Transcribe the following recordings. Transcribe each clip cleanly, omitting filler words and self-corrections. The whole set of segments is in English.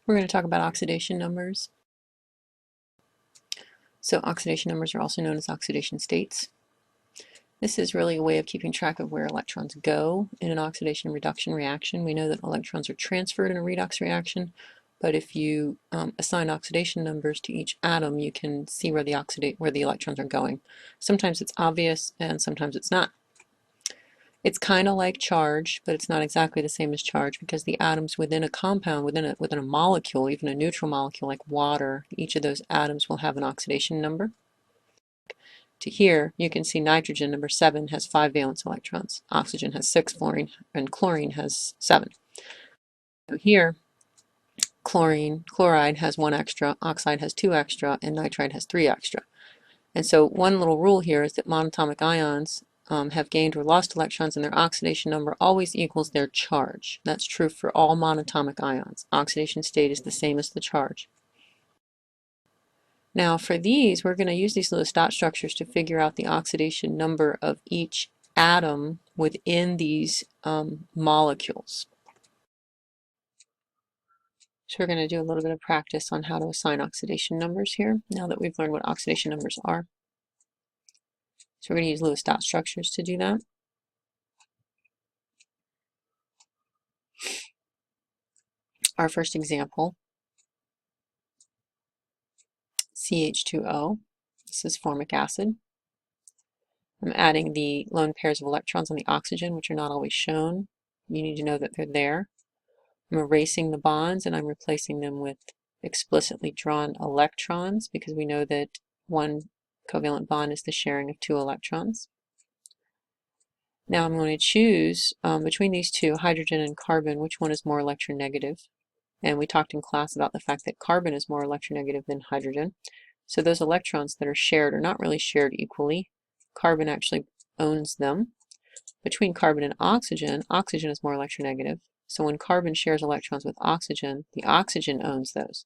We're going to talk about oxidation numbers. So oxidation numbers are also known as oxidation states. This is really a way of keeping track of where electrons go in an oxidation reduction reaction. We know that electrons are transferred in a redox reaction, but if you assign oxidation numbers to each atom, you can see where the electrons are going. Sometimes it's obvious and sometimes it's not. It's kind of like charge, but it's not exactly the same as charge because the atoms within a compound, within a molecule, even a neutral molecule like water, each of those atoms will have an oxidation number. To here, you can see nitrogen, number 7, has 5 valence electrons. Oxygen has 6, fluorine, and chlorine has 7. So here, chloride has 1 extra, oxide has 2 extra, and nitride has 3 extra. And so one little rule here is that monatomic ions have gained or lost electrons, and their oxidation number always equals their charge. That's true for all monatomic ions. Oxidation state is the same as the charge. Now for these, we're going to use these little dot structures to figure out the oxidation number of each atom within these molecules. So we're going to do a little bit of practice on how to assign oxidation numbers here, now that we've learned what oxidation numbers are. So we're going to use Lewis dot structures to do that. Our first example, CH2O. This is formic acid. I'm adding the lone pairs of electrons on the oxygen, which are not always shown. You need to know that they're there. I'm erasing the bonds and I'm replacing them with explicitly drawn electrons because we know that one covalent bond is the sharing of 2 electrons. Now I'm going to choose between these two, hydrogen and carbon, which one is more electronegative. And we talked in class about the fact that carbon is more electronegative than hydrogen. So those electrons that are shared are not really shared equally. Carbon actually owns them. Between carbon and oxygen, oxygen is more electronegative. So when carbon shares electrons with oxygen, the oxygen owns those.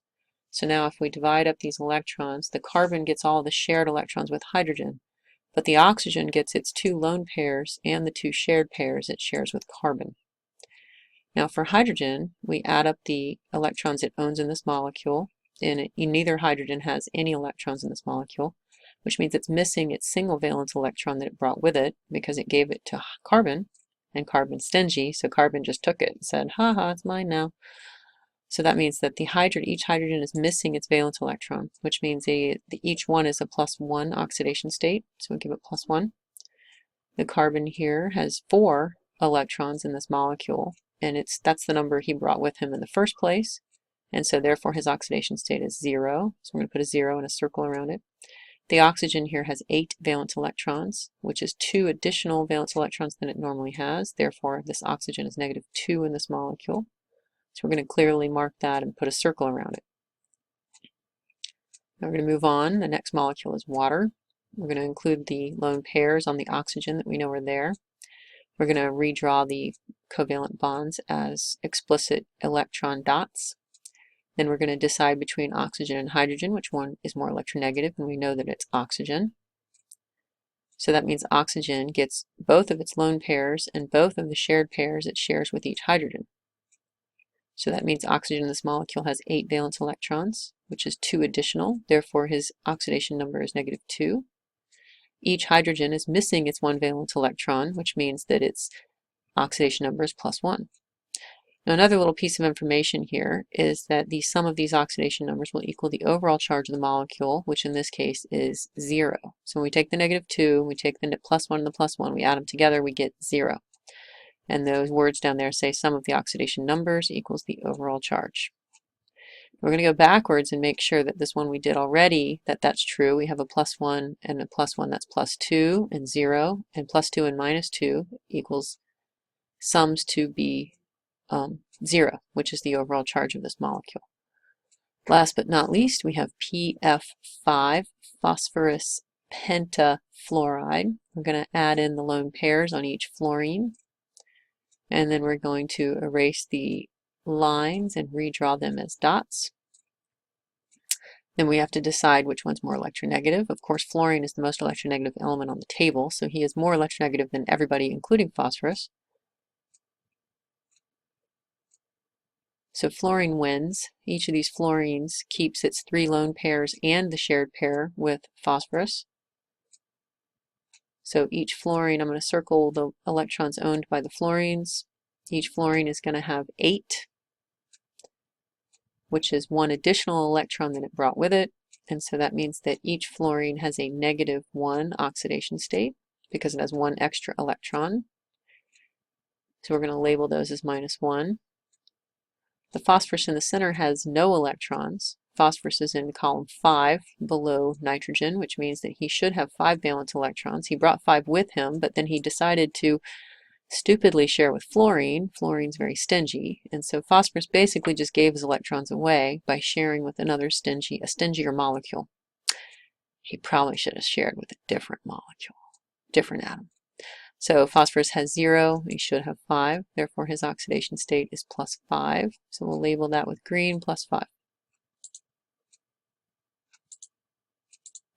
So now if we divide up these electrons, the carbon gets all the shared electrons with hydrogen, but the oxygen gets its 2 lone pairs and the 2 shared pairs it shares with carbon. Now for hydrogen, we add up the electrons it owns in this molecule, and neither hydrogen has any electrons in this molecule, which means it's missing its single valence electron that it brought with it because it gave it to carbon, and carbon's stingy, so carbon just took it and said, ha, it's mine now. So that means that each hydrogen is missing its valence electron, which means each one is a +1 oxidation state, so we give it +1. The carbon here has 4 electrons in this molecule, and that's the number he brought with him in the first place, and so therefore his oxidation state is 0. So we're going to put a 0 and a circle around it. The oxygen here has 8 valence electrons, which is 2 additional valence electrons than it normally has. Therefore, this oxygen is -2 in this molecule. So we're going to clearly mark that and put a circle around it. Now we're going to move on. The next molecule is water. We're going to include the lone pairs on the oxygen that we know are there. We're going to redraw the covalent bonds as explicit electron dots. Then we're going to decide between oxygen and hydrogen, which one is more electronegative, and we know that it's oxygen. So that means oxygen gets both of its lone pairs and both of the shared pairs it shares with each hydrogen. So that means oxygen in this molecule has 8 valence electrons, which is 2 additional. Therefore, his oxidation number is -2. Each hydrogen is missing its 1 valence electron, which means that its oxidation number is +1. Now another little piece of information here is that the sum of these oxidation numbers will equal the overall charge of the molecule, which in this case is 0. So when we take the -2, we take the +1 and the +1, we add them together, we get 0. And those words down there say sum of the oxidation numbers equals the overall charge. We're going to go backwards and make sure that this one we did already, that's true. We have a +1 and a +1, that's +2 and 0, and +2 and -2 equals sums to be 0, which is the overall charge of this molecule. Last but not least, we have PF5, phosphorus pentafluoride. We're going to add in the lone pairs on each fluorine, and then we're going to erase the lines and redraw them as dots. Then we have to decide which one's more electronegative. Of course, fluorine is the most electronegative element on the table, so he is more electronegative than everybody, including phosphorus. So fluorine wins. Each of these fluorines keeps its 3 lone pairs and the shared pair with phosphorus. So each fluorine, I'm going to circle the electrons owned by the fluorines. Each fluorine is going to have 8, which is 1 additional electron that it brought with it. And so that means that each fluorine has a -1 oxidation state because it has 1 extra electron. So we're going to label those as -1. The phosphorus in the center has no electrons. Phosphorus is in column 5 below nitrogen, which means that he should have 5 valence electrons. He brought 5 with him, but then he decided to stupidly share with fluorine. Fluorine's very stingy, and so phosphorus basically just gave his electrons away by sharing with another stingier molecule. He probably should have shared with a different molecule, different atom. So phosphorus has 0, he should have 5, therefore his oxidation state is +5. So we'll label that with green, +5.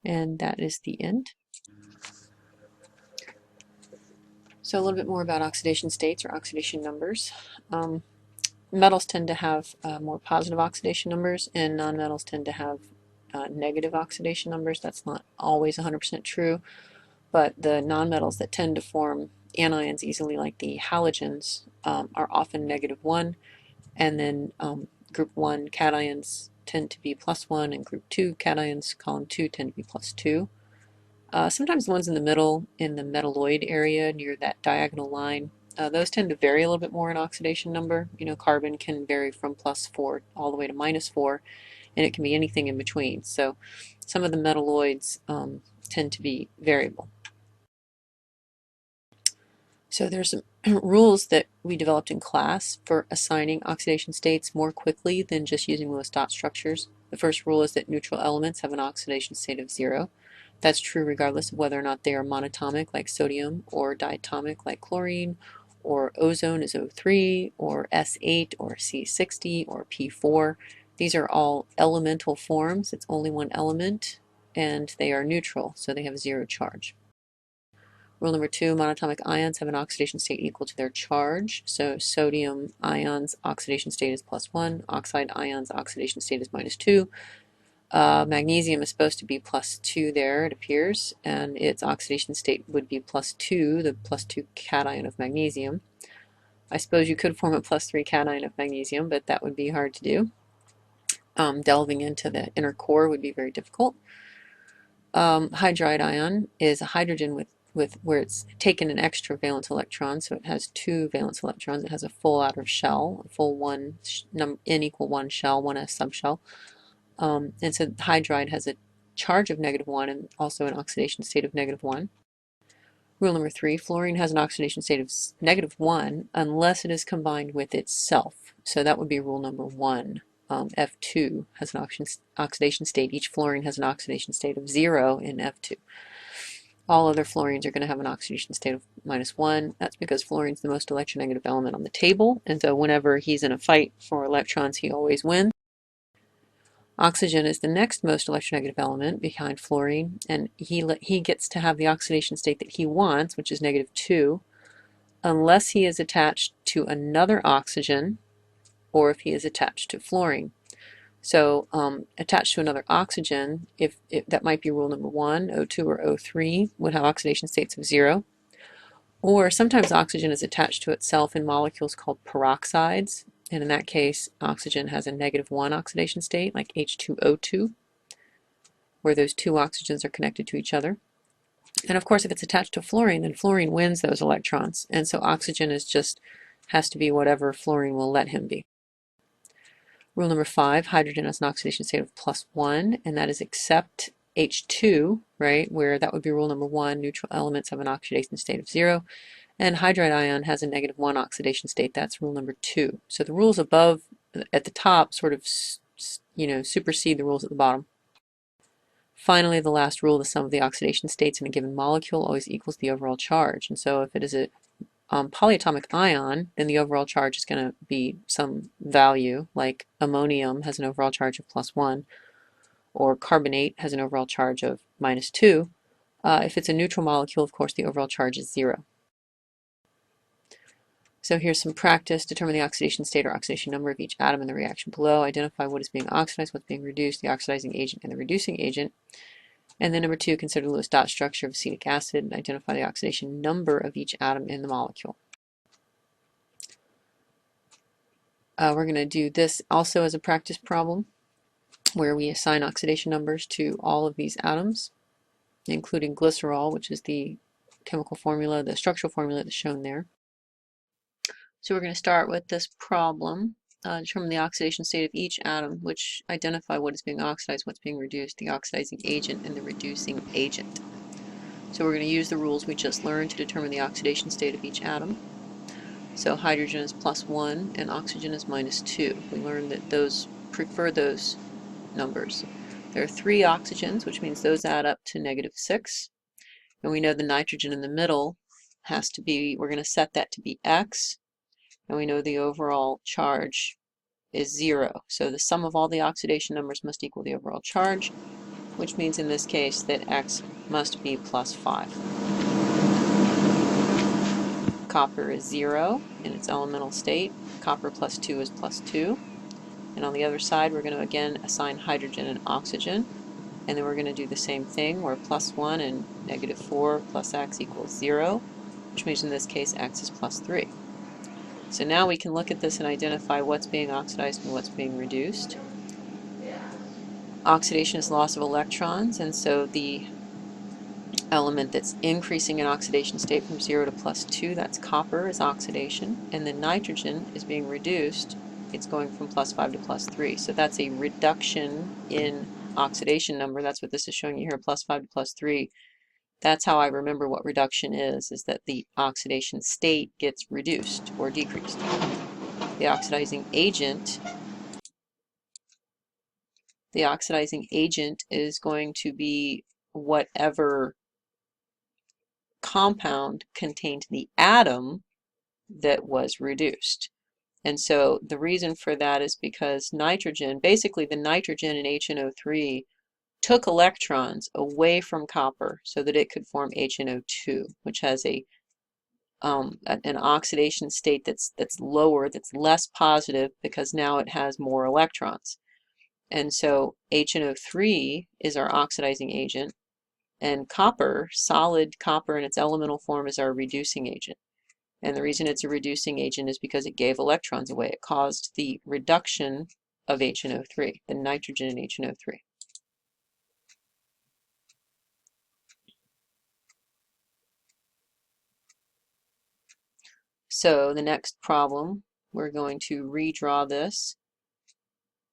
And that is the end. So a little bit more about oxidation states or oxidation numbers. Metals tend to have more positive oxidation numbers, and nonmetals tend to have negative oxidation numbers. That's not always 100% true, but the nonmetals that tend to form anions easily, like the halogens, are often -1, and then group 1 cations tend to be +1, and group 2 cations, column 2, tend to be +2. Sometimes the ones in the middle, in the metalloid area near that diagonal line, those tend to vary a little bit more in oxidation number. You know, carbon can vary from +4 all the way to -4, and it can be anything in between. So some of the metalloids tend to be variable. So there's some rules that we developed in class for assigning oxidation states more quickly than just using Lewis dot structures. The first rule is that neutral elements have an oxidation state of 0. That's true regardless of whether or not they are monatomic like sodium, or diatomic like chlorine, or ozone is O3, or S8, or C60, or P4. These are all elemental forms. It's only one element, and they are neutral, so they have 0 charge. Rule number 2, monatomic ions have an oxidation state equal to their charge. So sodium ions oxidation state is +1, oxide ions oxidation state is -2. Magnesium is supposed to be +2 there, it appears, and its oxidation state would be +2, the +2 cation of magnesium. I suppose you could form a +3 cation of magnesium, but that would be hard to do. Delving into the inner core would be very difficult. Hydride ion is a hydrogen with where it's taken an extra valence electron, so it has 2 valence electrons. It has a full outer shell, a full n equal 1 shell, 1s subshell. And so hydride has a charge of -1 and also an oxidation state of -1. Rule number 3, fluorine has an oxidation state of -1 unless it is combined with itself. So that would be rule number 1. F2 has an oxidation state. Each fluorine has an oxidation state of 0 in F2. All other fluorines are going to have an oxidation state of -1. That's because fluorine's the most electronegative element on the table, and so whenever he's in a fight for electrons, he always wins. Oxygen is the next most electronegative element behind fluorine, and he gets to have the oxidation state that he wants, which is -2, unless he is attached to another oxygen or if he is attached to fluorine. So attached to another oxygen, if that might be rule number 1, O2 or O3 would have oxidation states of 0. Or sometimes oxygen is attached to itself in molecules called peroxides, and in that case oxygen has a -1 oxidation state, like H2O2, where those 2 oxygens are connected to each other. And of course if it's attached to fluorine, then fluorine wins those electrons, and so oxygen has to be whatever fluorine will let him be. Rule number 5, hydrogen has an oxidation state of +1, and that is except H2, right, where that would be rule number 1, neutral elements have an oxidation state of 0, and hydride ion has a -1 oxidation state. That's rule number 2. So the rules above at the top sort of supersede the rules at the bottom. Finally, the last rule, the sum of the oxidation states in a given molecule always equals the overall charge. And so if it is a polyatomic ion, then the overall charge is going to be some value, like ammonium has an overall charge of +1, or carbonate has an overall charge of -2. If it's a neutral molecule, of course, the overall charge is 0. So here's some practice. Determine the oxidation state or oxidation number of each atom in the reaction below. Identify what is being oxidized, what's being reduced, the oxidizing agent and the reducing agent. And then number 2, consider the Lewis dot structure of acetic acid. Identify the oxidation number of each atom in the molecule. We're going to do this also as a practice problem where we assign oxidation numbers to all of these atoms, including glycerol, which is the chemical formula, the structural formula that's shown there. So we're going to start with this problem. Determine the oxidation state of each atom, which identify what is being oxidized, what's being reduced, the oxidizing agent, and the reducing agent. So we're going to use the rules we just learned to determine the oxidation state of each atom. So hydrogen is +1 and oxygen is -2. We learned that those prefer those numbers. There are 3 oxygens, which means those add up to -6. And we know the nitrogen in the middle has to be, we're going to set that to be X. And we know the overall charge is 0. So the sum of all the oxidation numbers must equal the overall charge, which means in this case that X must be +5. Copper is 0 in its elemental state. Copper +2 is +2. And on the other side, we're going to again assign hydrogen and oxygen. And then we're going to do the same thing where +1 and -4 plus X equals 0, which means in this case X is +3. So now we can look at this and identify what's being oxidized and what's being reduced. Oxidation is loss of electrons, and so the element that's increasing in oxidation state from 0 to +2, that's copper, is oxidation. And then nitrogen is being reduced. It's going from +5 to +3. So that's a reduction in oxidation number. That's what this is showing you here, +5 to +3. That's how I remember what reduction is that the oxidation state gets reduced or decreased. The oxidizing agent is going to be whatever compound contained the atom that was reduced. And so the reason for that is because nitrogen, basically the nitrogen in HNO3 took electrons away from copper so that it could form HNO2, which has an oxidation state that's lower, that's less positive, because now it has more electrons. And so HNO3 is our oxidizing agent, and copper, solid copper in its elemental form, is our reducing agent. And the reason it's a reducing agent is because it gave electrons away. It caused the reduction of HNO3, the nitrogen in HNO3. So the next problem, we're going to redraw this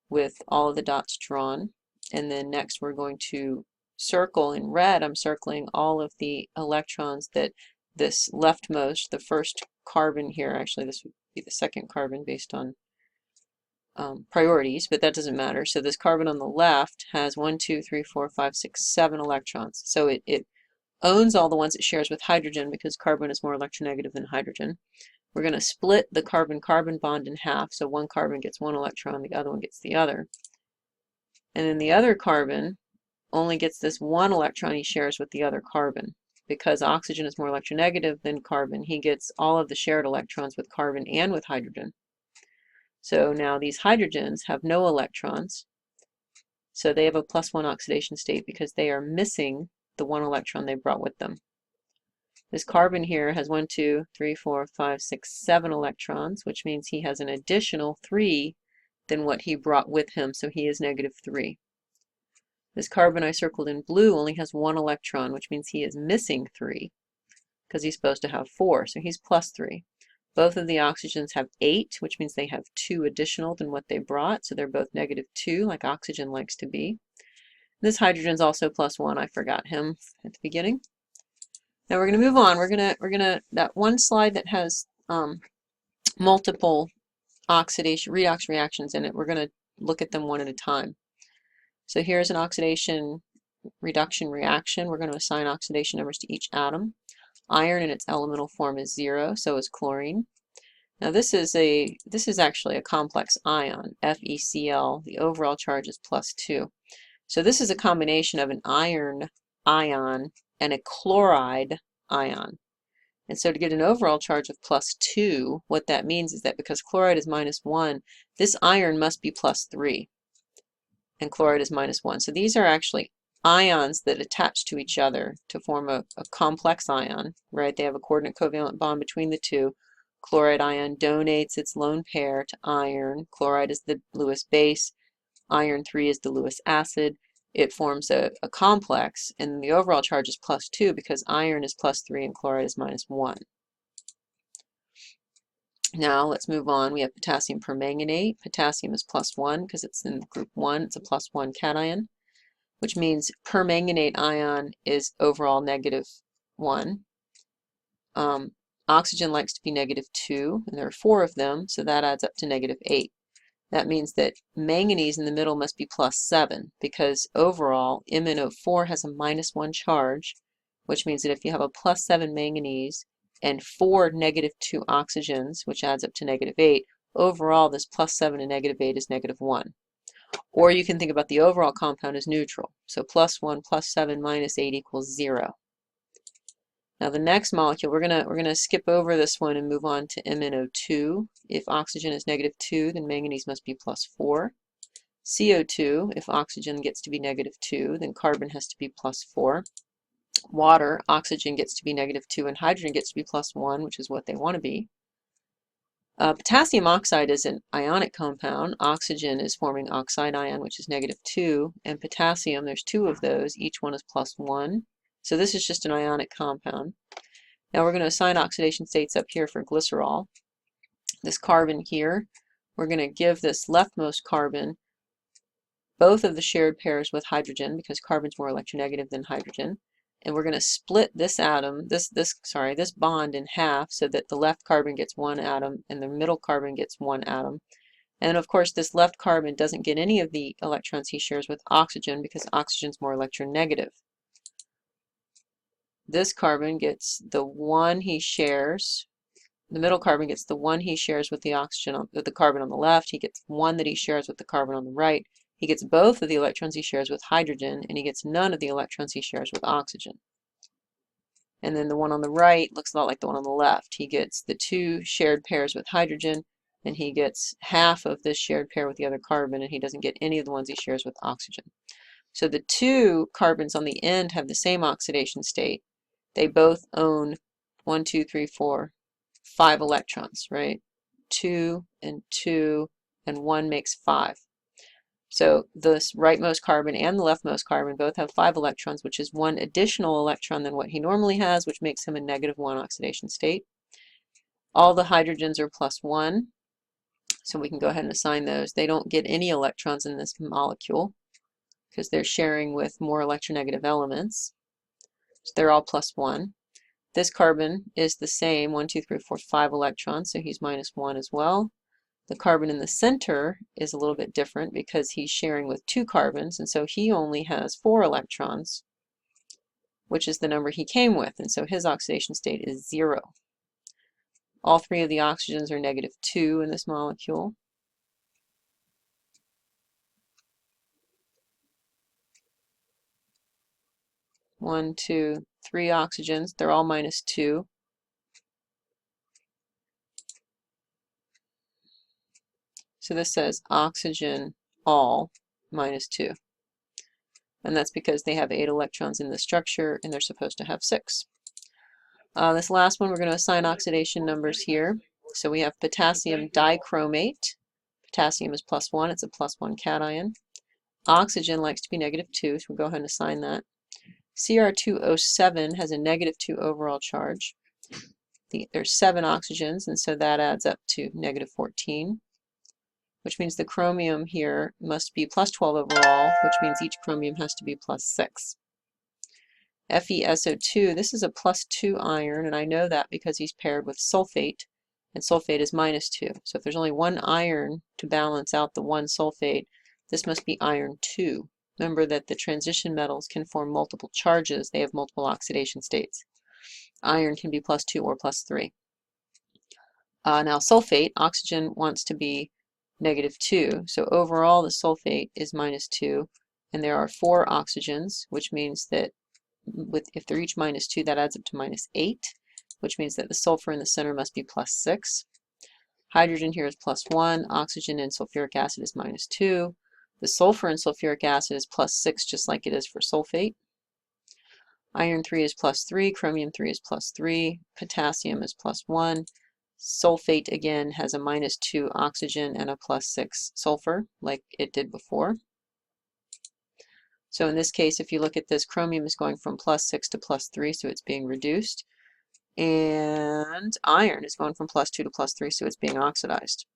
with all of the dots drawn. And then next we're going to circle in red, I'm circling all of the electrons that this leftmost, the first carbon here, actually this would be the second carbon based on priorities, but that doesn't matter. So this carbon on the left has 1, 2, 3, 4, 5, 6, 7 electrons. So it owns all the ones it shares with hydrogen because carbon is more electronegative than hydrogen. We're going to split the carbon-carbon bond in half, so one carbon gets 1 electron, the other one gets the other. And then the other carbon only gets this 1 electron he shares with the other carbon. Because oxygen is more electronegative than carbon, he gets all of the shared electrons with carbon and with hydrogen. So now these hydrogens have no electrons, so they have a +1 oxidation state because they are missing the 1 electron they brought with them. This carbon here has 1, 2, 3, 4, 5, 6, 7 electrons, which means he has an additional 3 than what he brought with him, so he is -3. This carbon I circled in blue only has 1 electron, which means he is missing 3, because he's supposed to have 4, so he's +3. Both of the oxygens have 8, which means they have 2 additional than what they brought, so they're both -2, like oxygen likes to be. This hydrogen's also +1, I forgot him at the beginning. Now we're going to move on. We're gonna that one slide that has multiple oxidation redox reactions in it, we're going to look at them one at a time. So here's an oxidation reduction reaction. We're going to assign oxidation numbers to each atom. Iron in its elemental form is 0, so is chlorine. Now this is actually a complex ion, FeCl. The overall charge is +2. So this is a combination of an iron ion and a chloride ion. And so to get an overall charge of +2, what that means is that because chloride is -1, this iron must be +3, and chloride is -1. So these are actually ions that attach to each other to form a complex ion, right? They have a coordinate covalent bond between the two. Chloride ion donates its lone pair to iron. Chloride is the Lewis base. Iron 3 is the Lewis acid. It forms a complex, and the overall charge is +2 because iron is +3 and chloride is -1. Now let's move on. We have potassium permanganate. Potassium is +1 because it's in group 1. It's a +1 cation, which means permanganate ion is overall -1. Oxygen likes to be -2, and there are 4 of them, so that adds up to -8. That means that manganese in the middle must be +7 because overall MnO4 has a -1 charge, which means that if you have a +7 manganese and 4 -2 oxygens, which adds up to -8, overall this +7 and -8 is -1. Or you can think about the overall compound as neutral. So +1 + 7 - 8 equals 0. Now the next molecule, we're gonna skip over this one and move on to MnO2. If oxygen is -2, then manganese must be +4. CO2, if oxygen gets to be -2, then carbon has to be +4. Water, oxygen gets to be -2 and hydrogen gets to be +1, which is what they want to be. Potassium oxide is an ionic compound. Oxygen is forming oxide ion, which is -2, and potassium, there's 2 of those, each one is +1. So this is just an ionic compound. Now we're going to assign oxidation states up here for glycerol. This carbon here, we're going to give this leftmost carbon both of the shared pairs with hydrogen because carbon's more electronegative than hydrogen. And we're going to split this atom, this bond in half so that the left carbon gets 1 atom and the middle carbon gets 1 atom. And of course this left carbon doesn't get any of the electrons he shares with oxygen because oxygen's more electronegative. This carbon gets the one he shares, the middle carbon gets the one he shares with the oxygen, with the carbon on the left. He gets one that he shares with the carbon on the right. He gets both of the electrons he shares with hydrogen, and he gets none of the electrons he shares with oxygen. And then the one on the right looks a lot like the one on the left. He gets the 2 shared pairs with hydrogen, and he gets half of this shared pair with the other carbon, and he doesn't get any of the ones he shares with oxygen. So the 2 carbons on the end have the same oxidation state. They both own 1, 2, 3, 4, 5 electrons, right? 2 and 2 and 1 makes 5. So this rightmost carbon and the leftmost carbon both have 5 electrons, which is 1 additional electron than what he normally has, which makes him a -1 oxidation state. All the hydrogens are +1, so we can go ahead and assign those. They don't get any electrons in this molecule because they're sharing with more electronegative elements. So they're all +1. This carbon is the same, 1, 2, 3, 4, 5 electrons, so he's -1 as well. The carbon in the center is a little bit different because he's sharing with 2 carbons, and so he only has 4 electrons, which is the number he came with, and so his oxidation state is 0. All 3 of the oxygens are -2 in this molecule. One, 2, 3 oxygens, they're all -2. So this says oxygen all -2. And that's because they have 8 electrons in the structure and they're supposed to have 6. This last one we're going to assign oxidation numbers here. So we have potassium dichromate. Potassium is +1, it's a +1 cation. Oxygen likes to be -2, so we'll go ahead and assign that. Cr2O7 has a -2 overall charge. There's 7 oxygens, and so that adds up to -14, which means the chromium here must be +12 overall, which means each chromium has to be +6. FeSO2, this is a +2 iron, and I know that because he's paired with sulfate, and sulfate is -2. So if there's only 1 iron to balance out the 1 sulfate, this must be iron 2. Remember that the transition metals can form multiple charges. They have multiple oxidation states. Iron can be +2 or +3. Now sulfate, oxygen wants to be -2. So overall the sulfate is -2. And there are 4 oxygens, which means that if they're each -2, that adds up to -8. which means that the sulfur in the center must be +6. Hydrogen here is +1. Oxygen in sulfuric acid is -2. The sulfur in sulfuric acid is +6, just like it is for sulfate. Iron 3 is +3. Chromium 3 is +3. Potassium is +1. Sulfate, again, has a -2 oxygen and a +6 sulfur, like it did before. So in this case, if you look at this, chromium is going from +6 to +3, so it's being reduced. And iron is going from +2 to +3, so it's being oxidized.